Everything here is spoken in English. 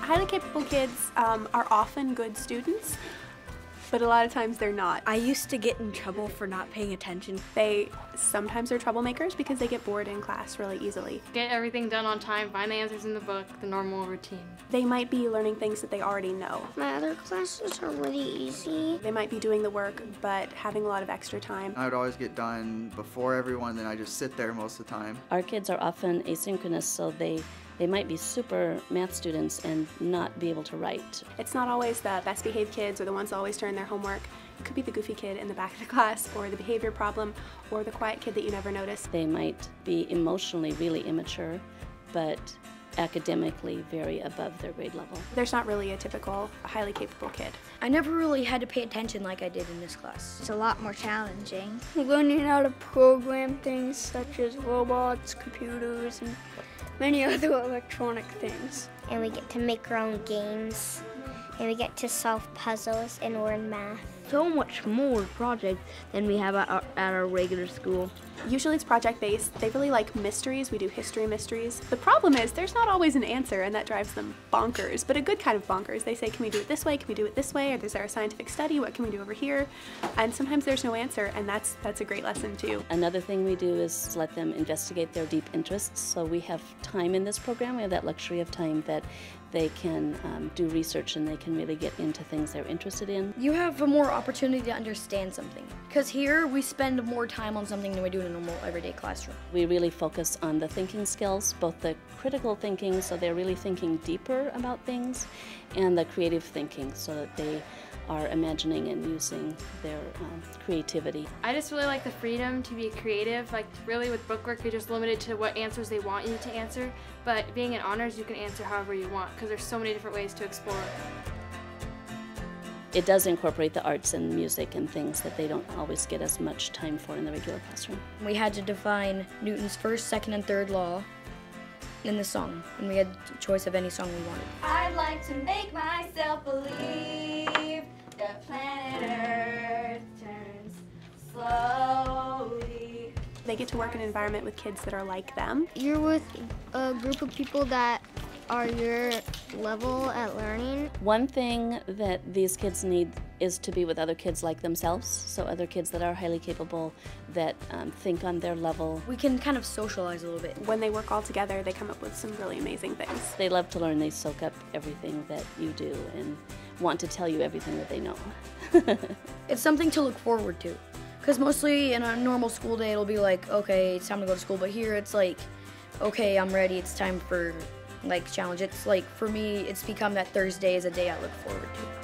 Highly capable kids are often good students, but a lot of times they're not. I used to get in trouble for not paying attention. They sometimes are troublemakers because they get bored in class really easily. Get everything done on time, find the answers in the book, the normal routine. They might be learning things that they already know. My other classes are really easy. They might be doing the work, but having a lot of extra time. I would always get done before everyone, then I just sit there most of the time. Our kids are often asynchronous, so they might be super math students and not be able to write. It's not always the best behaved kids or the ones that always turn their homework. It could be the goofy kid in the back of the class, or the behavior problem, or the quiet kid that you never notice. They might be emotionally really immature, but academically very above their grade level. There's not really a typical highly capable kid. I never really had to pay attention like I did in this class. It's a lot more challenging. Learning how to program things such as robots, computers, and many other electronic things. And we get to make our own games, and we get to solve puzzles and learn math. So much more projects than we have at our regular school. Usually it's project-based. They really like mysteries. We do history mysteries. The problem is there's not always an answer, and that drives them bonkers, but a good kind of bonkers. They say, can we do it this way? Can we do it this way? Or is there a scientific study? What can we do over here? And sometimes there's no answer, and that's a great lesson too. Another thing we do is let them investigate their deep interests. So we have time in this program. We have that luxury of time that they can do research and they can really get into things they're interested in. You have a more opportunity to understand something, because here we spend more time on something than we do in a normal everyday classroom. We really focus on the thinking skills, both the critical thinking, so they're really thinking deeper about things, and the creative thinking, so that they are imagining and using their creativity. I just really like the freedom to be creative. Like really with bookwork, you're just limited to what answers they want you to answer, but being in honors, you can answer however you want because there's so many different ways to explore. It does incorporate the arts and music and things that they don't always get as much time for in the regular classroom. We had to define Newton's first, second, and third law in the song, and we had a choice of any song we wanted. I'd like to make myself believe that planet Earth turns slowly. They get to work in an environment with kids that are like them. You're with a group of people that are your level at learning. One thing that these kids need is to be with other kids like themselves, so other kids that are highly capable, that think on their level. We can kind of socialize a little bit. When they work all together, they come up with some really amazing things. They love to learn. They soak up everything that you do and want to tell you everything that they know. It's something to look forward to, because mostly in a normal school day it'll be like, okay, it's time to go to school, but here it's like, okay, I'm ready, it's time for like challenge. It's like, for me, it's become that Thursday is a day I look forward to.